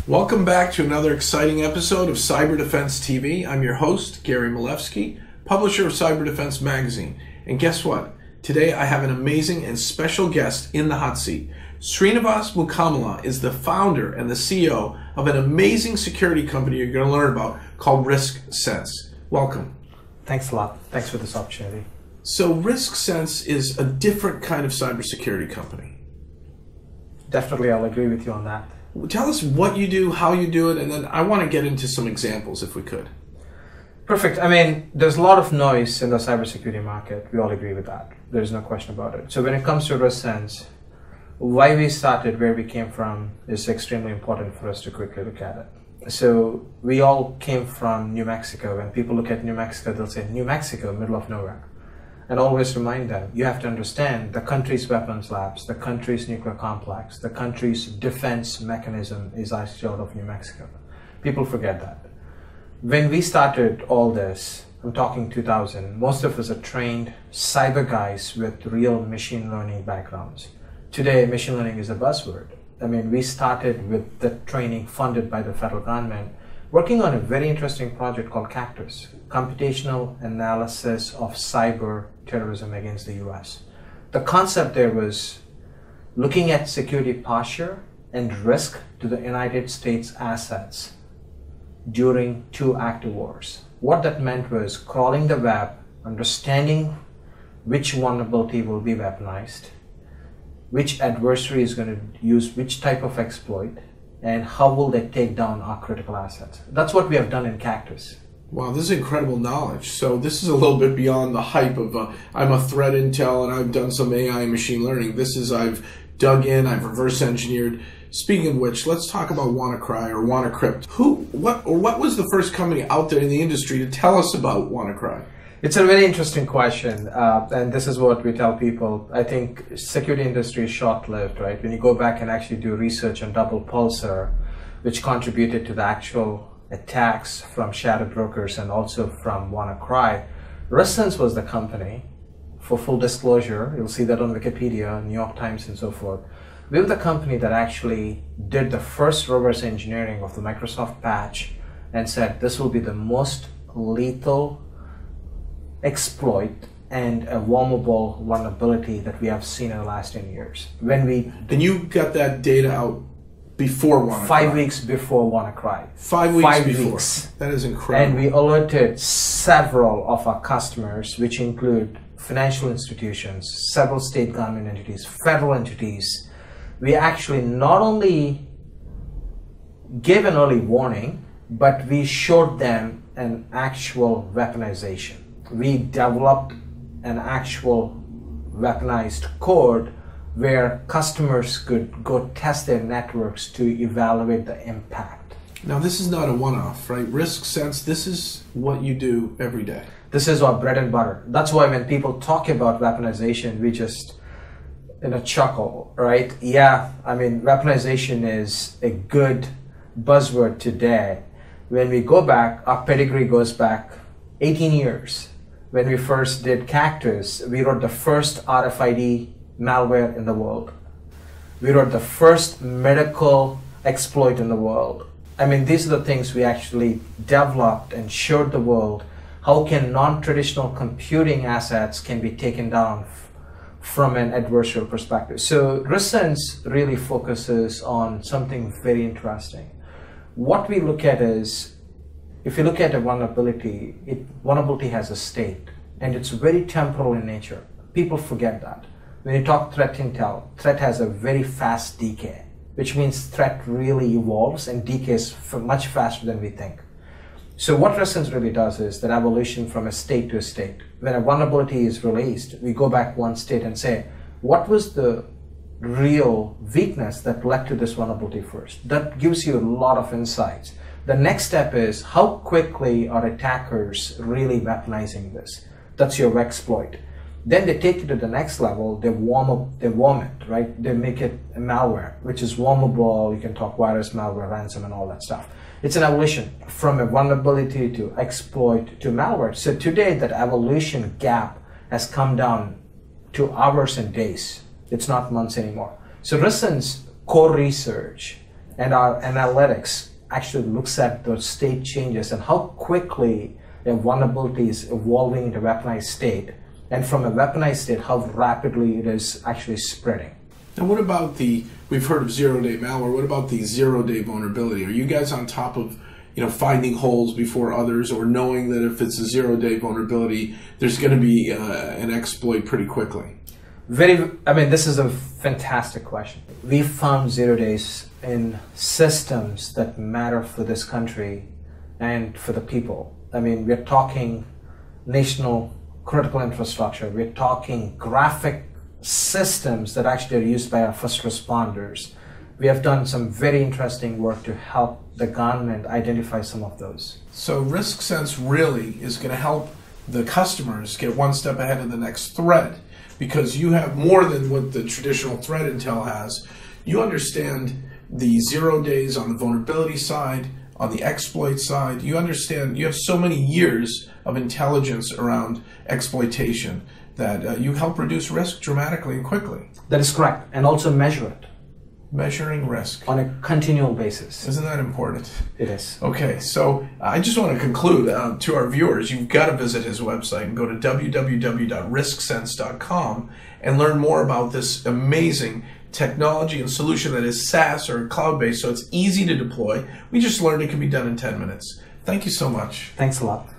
Welcome back to another exciting episode of Cyber Defense TV. I'm your host, Gary Malevsky, publisher of Cyber Defense Magazine. And guess what? Today I have an amazing and special guest in the hot seat. Srinivas Mukkamala is the founder and the CEO of an amazing security company you're going to learn about called RiskSense. Welcome. Thanks a lot. Thanks for this opportunity. So RiskSense is a different kind of cybersecurity company. Definitely, I'll agree with you on that. Tell us what you do, how you do it, and then I want to get into some examples if we could. Perfect. I mean, there's a lot of noise in the cybersecurity market. We all agree with that. There's no question about it. So when it comes to RiskSense, why we started, where we came from, is extremely important for us to quickly look at it. So we all came from New Mexico. When people look at New Mexico, they'll say, New Mexico, middle of nowhere. And always remind them, you have to understand the country's weapons labs, the country's nuclear complex, the country's defense mechanism is actually out of New Mexico. People forget that. When we started all this, I'm talking 2000, most of us are trained cyber guys with real machine learning backgrounds. Today, machine learning is a buzzword. I mean, we started with the training funded by the federal government, working on a very interesting project called Cactus, Computational Analysis of Cyber Terrorism against the US. The concept there was looking at security posture and risk to the United States assets during two active wars. What that meant was crawling the web, understanding which vulnerability will be weaponized, which adversary is going to use which type of exploit, and how will they take down our critical assets. That's what we have done in Cactus. Wow, this is incredible knowledge. So this is a little bit beyond the hype of I'm a threat intel and I've done some AI and machine learning. This is I've dug in, I've reverse engineered. Speaking of which, let's talk about WannaCry or WannaCrypt. What was the first company out there in the industry to tell us about WannaCry? It's a very interesting question, and this is what we tell people. I think security industry is short-lived, right? When you go back and actually do research on Double Pulsar, which contributed to the actual attacks from shadow brokers and also from WannaCry, RiskSense was the company. For full disclosure, you'll see that on Wikipedia, New York Times, and so forth. We were the company that actually did the first reverse engineering of the Microsoft patch and said this will be the most lethal exploit and a vulnerable vulnerability that we have seen in the last 10 years. And you got that data out before WannaCry? 5 weeks before WannaCry. 5 weeks 5 before. Weeks. That is incredible. And we alerted several of our customers, which include financial institutions, several state government entities, federal entities. We actually not only gave an early warning, but we showed them an actual weaponization. We developed an actual weaponized code where customers could go test their networks to evaluate the impact. Now this is not a one-off, right? RiskSense, this is what you do every day. This is our bread and butter. That's why when people talk about weaponization, we just chuckle, right? Yeah, I mean, weaponization is a good buzzword today. When we go back, our pedigree goes back 18 years. When we first did Cactus, we wrote the first RFID malware in the world. We wrote the first medical exploit in the world. I mean, these are the things we actually developed and showed the world. How can non-traditional computing assets can be taken down from an adversarial perspective? So RiskSense really focuses on something very interesting. What we look at is, if you look at a vulnerability, vulnerability has a state, and it's very temporal in nature. People forget that. When you talk threat intel, threat has a very fast decay, which means threat really evolves and decays much faster than we think. So what RiskSense really does is that evolution from a state to a state. When a vulnerability is released, we go back one state and say, what was the real weakness that led to this vulnerability first? That gives you a lot of insights. The next step is how quickly are attackers really weaponizing this? That's your exploit. Then they take it to the next level, they warm it, right? They make it a malware, which is warmable. You can talk virus, malware, ransom, and all that stuff. It's an evolution from a vulnerability to exploit to malware. So today that evolution gap has come down to hours and days. It's not months anymore. So RiskSense core research And our analytics actually looks at those state changes and how quickly a vulnerability is evolving into a weaponized state. And from a weaponized state, how rapidly it is actually spreading. And what about we've heard of zero-day malware, what about the zero-day vulnerability? Are you guys on top of finding holes before others, or knowing that if it's a zero-day vulnerability, there's going to be an exploit pretty quickly? This is a fantastic question. We found zero days in systems that matter for this country and for the people. We're talking national critical infrastructure. We're talking graphic systems that actually are used by our first responders. We have done some very interesting work to help the government identify some of those. So RiskSense really is going to help the customers get one step ahead of the next threat, because you have more than what the traditional threat intel has. You understand the 0 days on the vulnerability side, on the exploit side. You understand, you have so many years of intelligence around exploitation that you help reduce risk dramatically and quickly. That is correct, and also measure it. Measuring risk. On a continual basis. Isn't that important? It is. Okay, so I just want to conclude to our viewers, you've got to visit his website and go to www.risksense.com and learn more about this amazing technology and solution that is SaaS or cloud-based, so it's easy to deploy. We just learned it can be done in 10 minutes. Thank you so much. Thanks a lot.